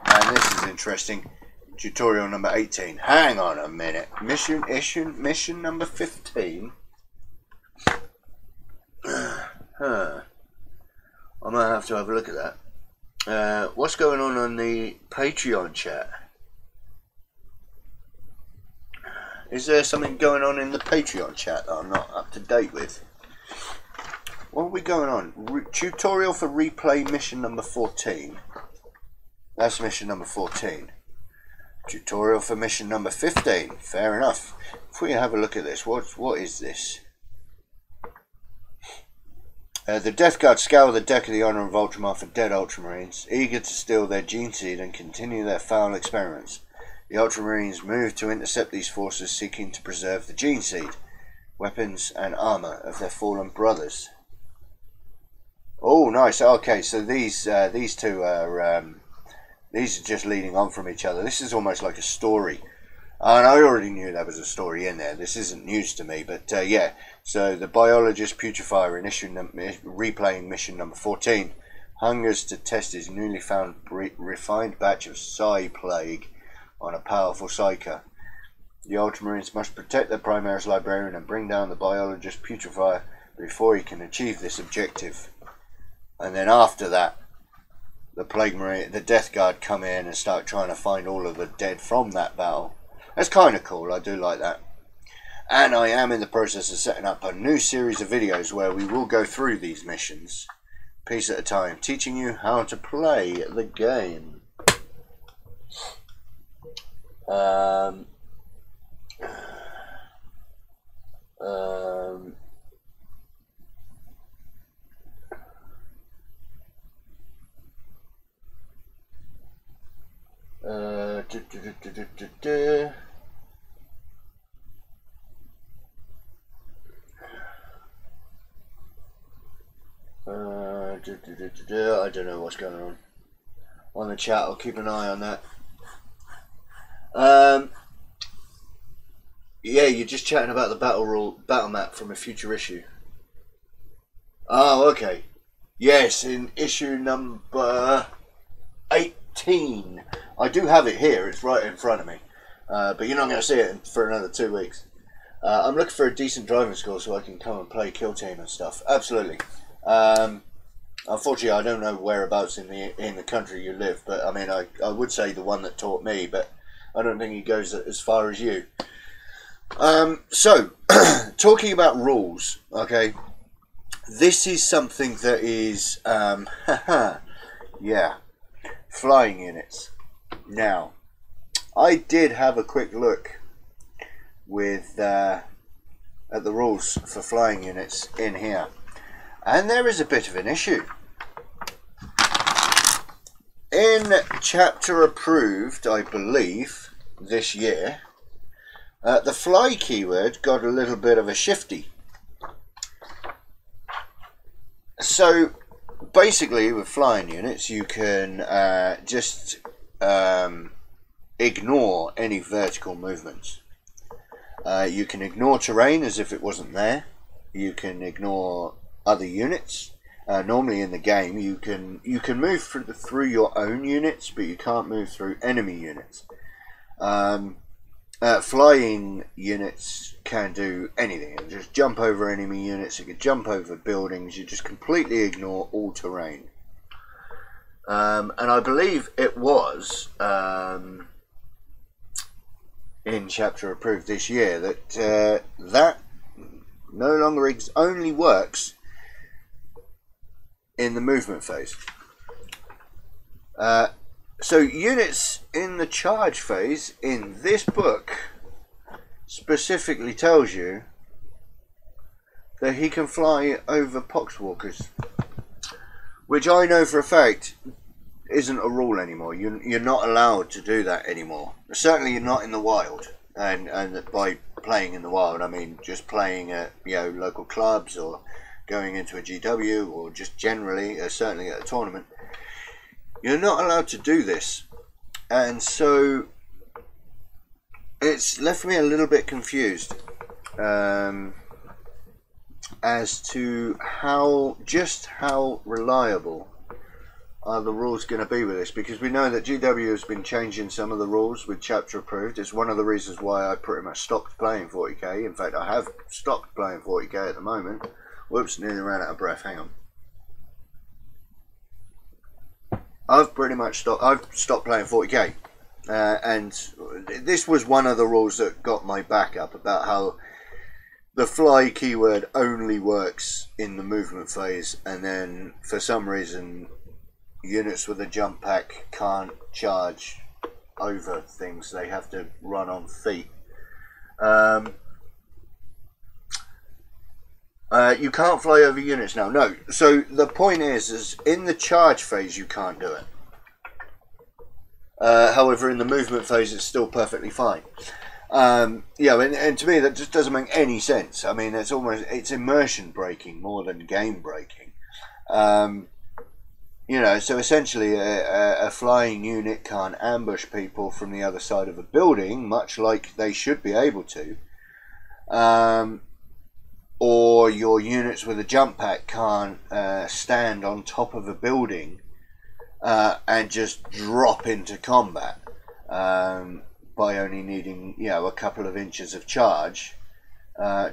and this is interesting, tutorial number 18. Hang on a minute, mission number 15. I might have to have a look at that. What's going on the Patreon chat? Is there something going on in the Patreon chat that I'm not up to date with? What are we going on? Tutorial for replay mission number 14. That's mission number 14. Tutorial for mission number 15. Fair enough. If we have a look at this, what is this? The Death Guard scour the deck of the Honor of Ultramar for dead Ultramarines, eager to steal their gene seed and continue their foul experiments. The Ultramarines move to intercept these forces seeking to preserve the gene seed, weapons and armour of their fallen brothers. Oh, nice. Okay, so these two are these are just leading on from each other. This is almost like a story, and I already knew there was a story in there. This isn't news to me, but yeah. So the biologist Putrefier in replaying mission number 14 hungers to test his newly found refined batch of Psi Plague on a powerful Psyker. The Ultramarines must protect their Primaris Librarian and bring down the biologist Putrefier before he can achieve this objective. And then after that, the Death Guard come in and start trying to find all of the dead from that battle. That's kind of cool. I do like that. And I am in the process of setting up a new series of videos where we will go through these missions, piece at a time, teaching you how to play the game. I don't know what's going on the chat. I'll keep an eye on that. Yeah, you're just chatting about the battle map from a future issue. Oh, okay. Yes, in issue number 18. I do have it here. It's right in front of me. But you're not going to see it for another 2 weeks. I'm looking for a decent driving school so I can come and play Kill Team and stuff. Absolutely. Unfortunately, I don't know whereabouts in the country you live, but I mean, I would say the one that taught me, but I don't think he goes as far as you. So, talking about rules, okay, this is something that is, yeah, flying units. Now, I did have a quick look with at the rules for flying units in here, and there is a bit of an issue. In chapter approved, I believe, this year, the fly keyword got a little bit of a shifty. So basically with flying units you can just ignore any vertical movements. You can ignore terrain as if it wasn't there. You can ignore other units. Normally in the game you can move through your own units, but you can't move through enemy units. flying units can do anything. It'll just jump over enemy units, it can jump over buildings, you just completely ignore all terrain. And I believe it was in chapter approved this year that that no longer only works in the movement phase. So units in the charge phase in this book specifically tells you that he can fly over poxwalkers, which I know for a fact isn't a rule anymore. You're not allowed to do that anymore. Certainly you're not in the wild, and by playing in the wild I mean just playing at local clubs or going into a GW or just generally, certainly at a tournament. You're not allowed to do this, and so it's left me a little bit confused as to how reliable are the rules going to be with this, because we know that GW has been changing some of the rules with chapter approved. It's one of the reasons why I pretty much stopped playing 40k. In fact, I have stopped playing 40k at the moment. Whoops, nearly ran out of breath. Hang on. I've stopped playing 40k, and this was one of the rules that got my back up, about how the fly keyword only works in the movement phase, and then for some reason units with a jump pack can't charge over things, they have to run on feet. You can't fly over units now. No. So the point is in the charge phase you can't do it. However, in the movement phase it's still perfectly fine. And to me that just doesn't make any sense. I mean, it's immersion breaking more than game breaking. So essentially a flying unit can't ambush people from the other side of a building, much like they should be able to. Or your units with a jump pack can't stand on top of a building and just drop into combat by only needing a couple of inches of charge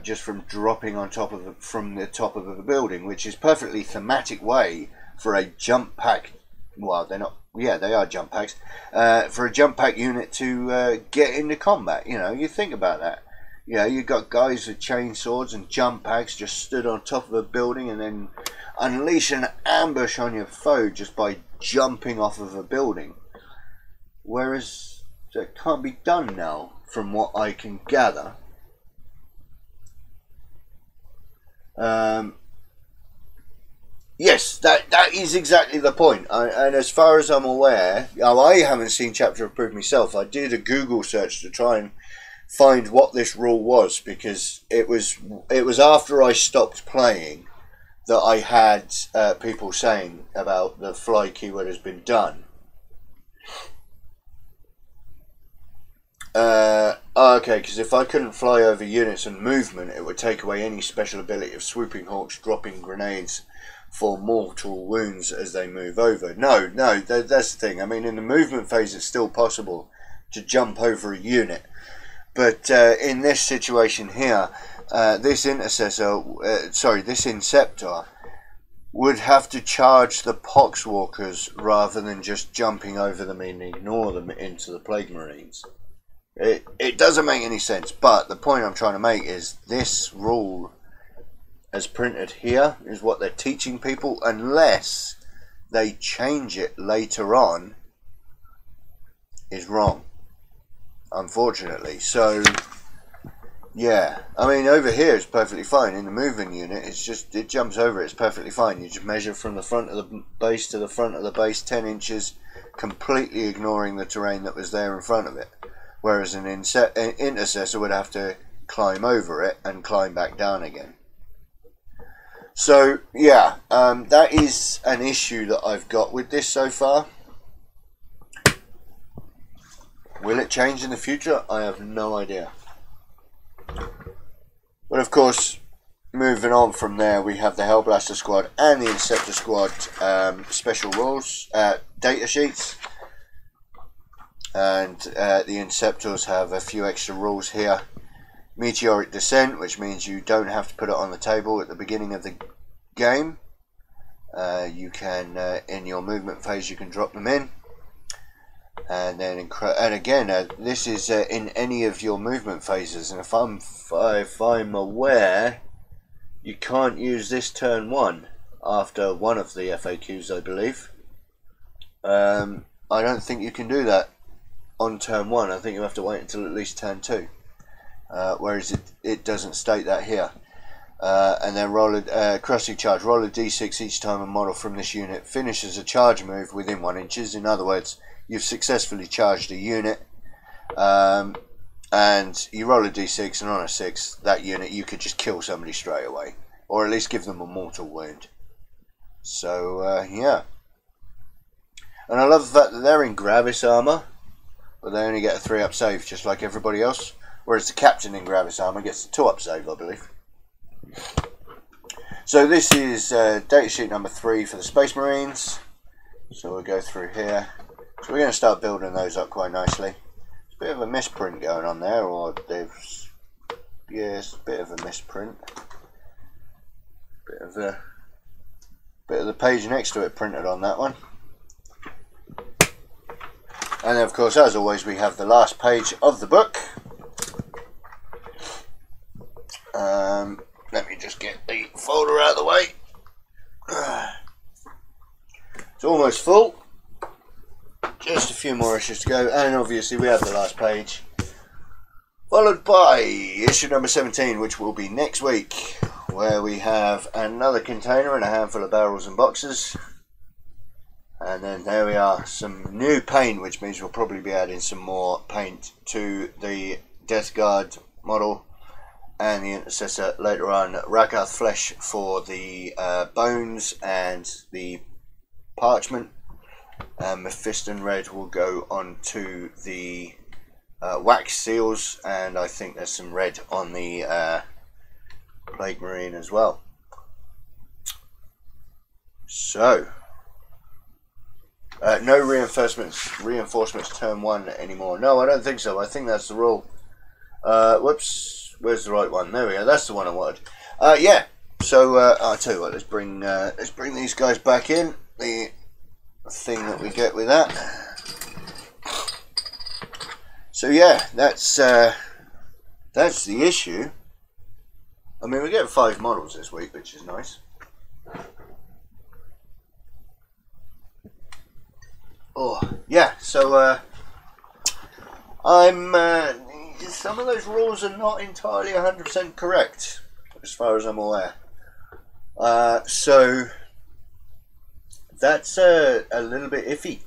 just from dropping on top of from the top of a building, which is perfectly thematic way for a jump pack. Well, they're not. Yeah, they are jump packs. For a jump pack unit to get into combat. You think about that. You've got guys with chainswords and jump packs just stood on top of a building and then unleash an ambush on your foe just by jumping off of a building. Whereas that can't be done now, from what I can gather. Yes, that is exactly the point. And as far as I'm aware, I haven't seen chapter approved myself. I did a Google search to try and find what this rule was, because it was after I stopped playing that I had people saying about the fly keyword has been done. Okay, because if I couldn't fly over units and movement, it would take away any special ability of swooping hawks dropping grenades for mortal wounds as they move over. No, that's the thing. I mean, in the movement phase it's still possible to jump over a unit. But in this situation here, this Inceptor would have to charge the Poxwalkers rather than just jumping over them and ignore them into the Plague Marines. It doesn't make any sense, but the point I'm trying to make is this rule as printed here is what they're teaching people, unless they change it later on, is wrong, unfortunately. So yeah, I mean, over here it's perfectly fine. In the moving unit, it jumps over, it's perfectly fine. You just measure from the front of the base to the front of the base 10 inches, completely ignoring the terrain that was there in front of it. Whereas an intercessor would have to climb over it and climb back down again. So yeah, that is an issue that I've got with this so far. Will it change in the future? I have no idea. But of course, moving on from there, we have the Hellblaster Squad and the Inceptor Squad special rules, data sheets. and the Inceptors have a few extra rules here. Meteoric Descent, which means you don't have to put it on the table at the beginning of the game. You can, in your movement phase, you can drop them in. And then, this is in any of your movement phases. And if I'm aware, you can't use this turn 1 after one of the FAQs, I believe. I don't think you can do that on turn 1. I think you have to wait until at least turn 2. Whereas it doesn't state that here. And then roll a crushing charge. Roll a d6 each time a model from this unit finishes a charge move within 1 inches. In other words, you've successfully charged a unit, and you roll a d6, and on a 6, that unit, you could just kill somebody straight away, or at least give them a mortal wound. So yeah, and I love the fact that they're in Gravis armor, but they only get a 3-up save just like everybody else, whereas the captain in Gravis armor gets a 2-up save, I believe. So this is datasheet number 3 for the Space Marines. So we'll go through here. So we're going to start building those up quite nicely. There's a bit of a misprint going on there, or there's, yes, a bit of a misprint. Bit of the page next to it printed on that one. And then, of course, as always, we have the last page of the book. Let me just get the folder out of the way. It's almost full. Just a few more issues to go, and obviously we have the last page, followed by issue number 17, which will be next week, where we have another container and a handful of barrels and boxes. And then there we are, some new paint, which means we'll probably be adding some more paint to the Death Guard model and the Intercessor later on. Rakath Flesh for the bones and the parchment. Mephiston Red will go on to the wax seals, and I think there's some red on the Plague Marine as well. So no reinforcements turn 1 anymore. No, I don't think so. I think that's the rule. Whoops, where's the right one? There we go. That's the one I wanted. Yeah. So I'll tell you what. Let's bring these guys back in. The thing that we get with that. So yeah, that's the issue. I mean, we get 5 models this week, which is nice. Oh yeah, so I'm some of those rules are not entirely 100% correct, as far as I'm aware. So that's a little bit iffy,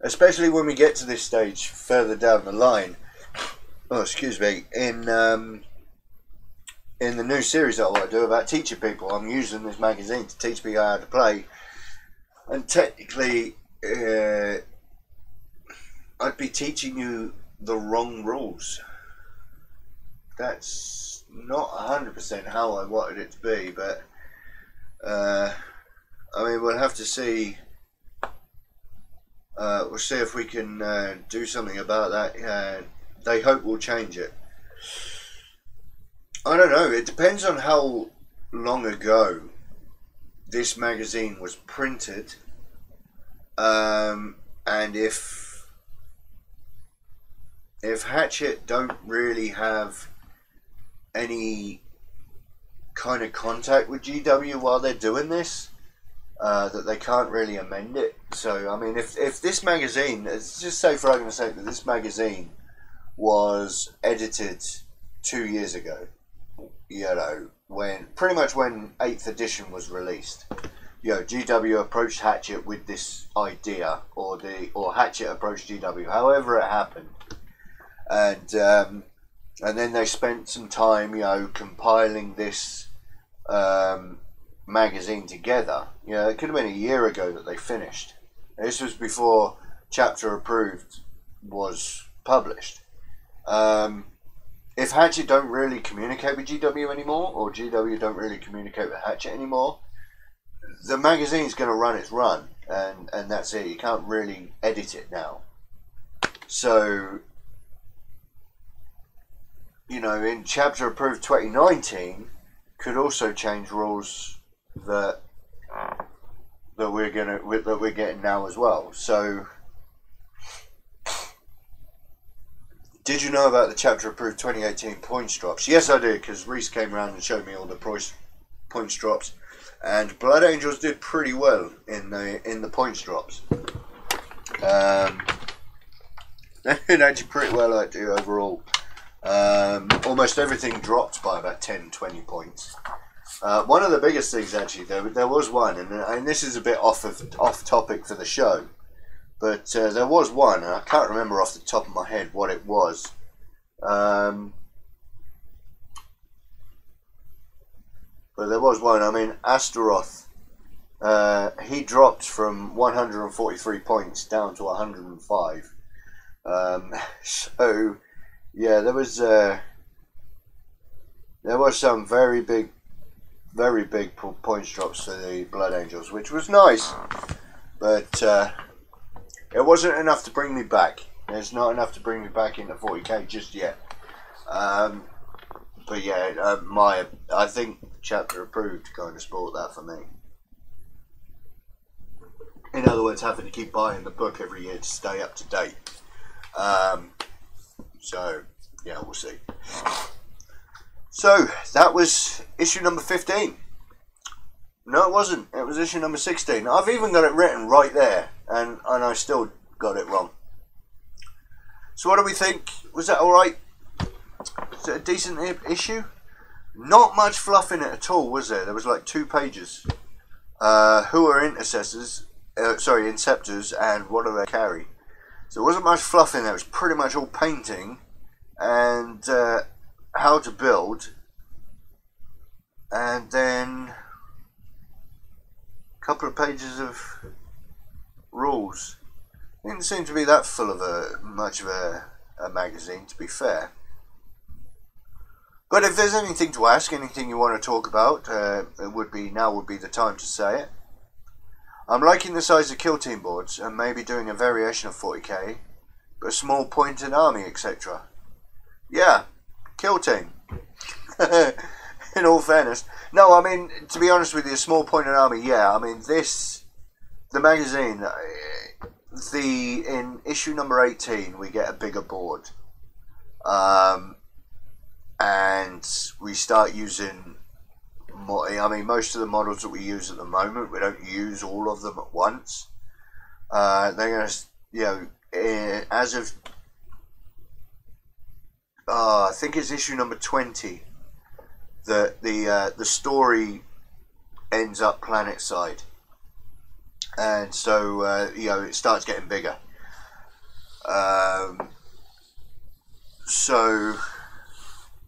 especially when we get to this stage further down the line. Oh, excuse me. In the new series that I want to do about teaching people, I'm using this magazine to teach people how to play, and technically I'd be teaching you the wrong rules. That's not 100% how I wanted it to be, but I mean, we'll have to see. We'll see if we can do something about that. They hope we'll change it. I don't know. It depends on how long ago this magazine was printed, and if Hatchet don't really have any kind of contact with GW while they're doing this, that they can't really amend it. So I mean, if this magazine, let's just say for argument's sake that this magazine was edited 2 year ago, you know, pretty much when 8th edition was released, you know, GW approached Hatchet with this idea, or Hatchet approached GW, however it happened, and then they spent some time, you know, compiling this magazine together. You know, it could have been a year ago that they finished. This was before Chapter Approved was published. If Hatchet don't really communicate with GW anymore, or GW don't really communicate with Hatchet anymore, the magazine's going to run its run. and that's it. You can't really edit it now. So, you know, in chapter approved 2019 could also change rules that we're getting now as well. So, did you know about the chapter approved 2018 points drops? Yes, I did, because Reese came around and showed me all the points drops, and Blood Angels did pretty well in the points drops. They did actually pretty well actually overall. Almost everything dropped by about 10-20 points. One of the biggest things actually, there was one, and this is a bit off topic for the show, but there was one, and I can't remember off the top of my head what it was. But there was one. I mean, Astaroth, he dropped from 143 points down to 105. So yeah, there was some very big points drops for the Blood Angels, which was nice, but it wasn't enough to bring me back. It's not enough to bring me back into 40k just yet. But yeah, I think chapter approved kind of spoiled that for me. In other words, having to keep buying the book every year to stay up to date. So yeah, we'll see. So that was issue number 15. No, it wasn't. It was issue number 16. I've even got it written right there, and I still got it wrong. So what do we think? Was that alright? Was it a decent issue? Not much fluff in it at all, was there? There was like 2 pages. Who are intercessors? Inceptors, and what do they carry? So there wasn't much fluff in there. It was pretty much all painting and how to build, and then a couple of pages of rules. Didn't seem to be that full of much of a magazine, to be fair. But if there's anything to ask, anything you want to talk about, now would be the time to say it. I'm liking the size of kill team boards, and maybe doing a variation of 40k, but a small pointed army, etc. Yeah, kill team. In all fairness. No, I mean, to be honest with you, a small pointed army, yeah. I mean, the magazine, in issue number 18, we get a bigger board. And we start using more. I mean, most of the models that we use at the moment, we don't use all of them at once. They're going to, you know, as of, I think it's issue number 20, that the story ends up planet side, and so you know, it starts getting bigger. So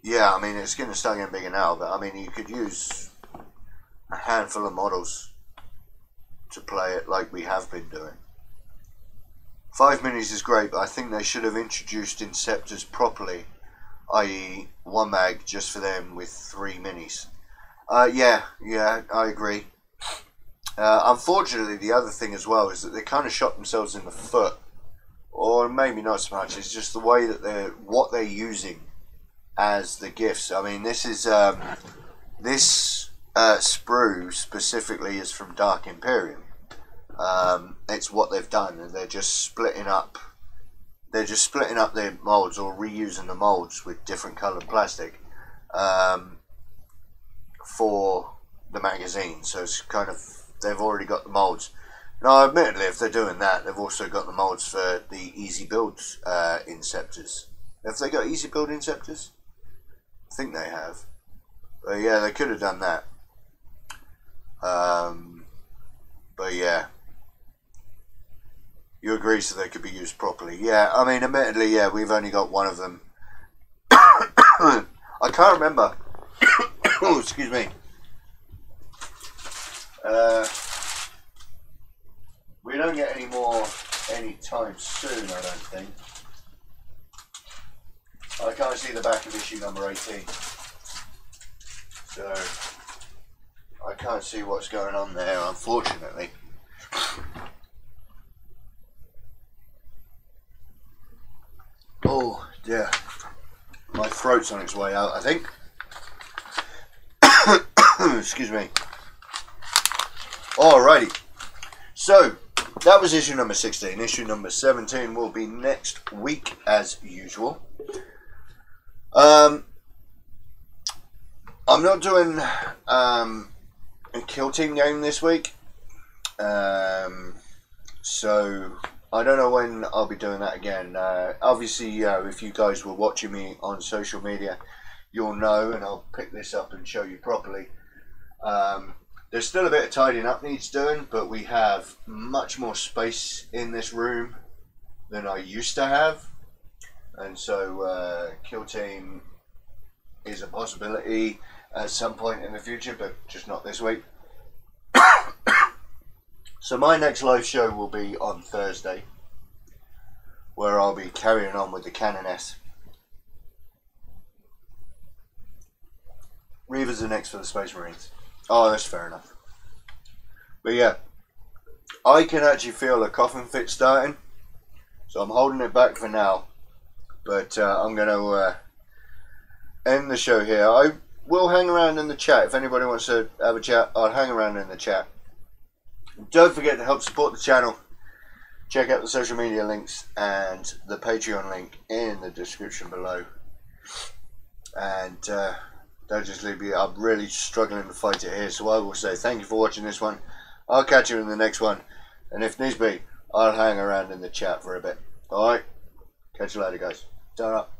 yeah, I mean, it's going to start getting bigger now, but I mean, you could use a handful of models to play it like we have been doing. 5 minis is great, but I think they should have introduced Inceptors properly, i.e. 1 mag just for them with 3 minis. Yeah, I agree. Unfortunately, the other thing as well is that they kind of shot themselves in the foot, or maybe not so much. It's just the way that what they're using as the gifts. I mean, this is this sprue specifically is from Dark Imperium. It's what they've done, and they're just splitting up. They're just splitting up their molds, or reusing the molds with different coloured plastic for the magazine. So it's kind of, they've already got the molds. Now, admittedly, if they're doing that, they've also got the molds for the easy build Inceptors. Have they got easy build Inceptors? I think they have. But yeah, they could have done that. But yeah. You agree, so they could be used properly. Yeah, I mean, admittedly, yeah, we've only got one of them. I can't remember. Oh, excuse me. We don't get any more anytime soon, I don't think. I can't see the back of issue number 18. So, I can't see what's going on there, unfortunately. Yeah, my throat's on its way out, I think. Excuse me. Alrighty, so that was issue number 16. Issue number 17 will be next week as usual. I'm not doing a kill team game this week, so I don't know when I'll be doing that again. Obviously, if you guys were watching me on social media, you'll know, and I'll pick this up and show you properly. There's still a bit of tidying up needs doing, but we have much more space in this room than I used to have, and so kill team is a possibility at some point in the future, but just not this week. So my next live show will be on Thursday, where I'll be carrying on with the Canoness. Reavers are next for the Space Marines. Oh, that's fair enough. But yeah, I can actually feel a coffin fit starting, so I'm holding it back for now. But I'm going to end the show here. I will hang around in the chat. If anybody wants to have a chat, I'll hang around in the chat. Don't forget to help support the channel. Check out the social media links and the Patreon link in the description below. And don't just leave me. I'm really struggling to fight it here, so I will say thank you for watching this one. I'll catch you in the next one, and if needs be, I'll hang around in the chat for a bit. Alright? Catch you later, guys. Turn up.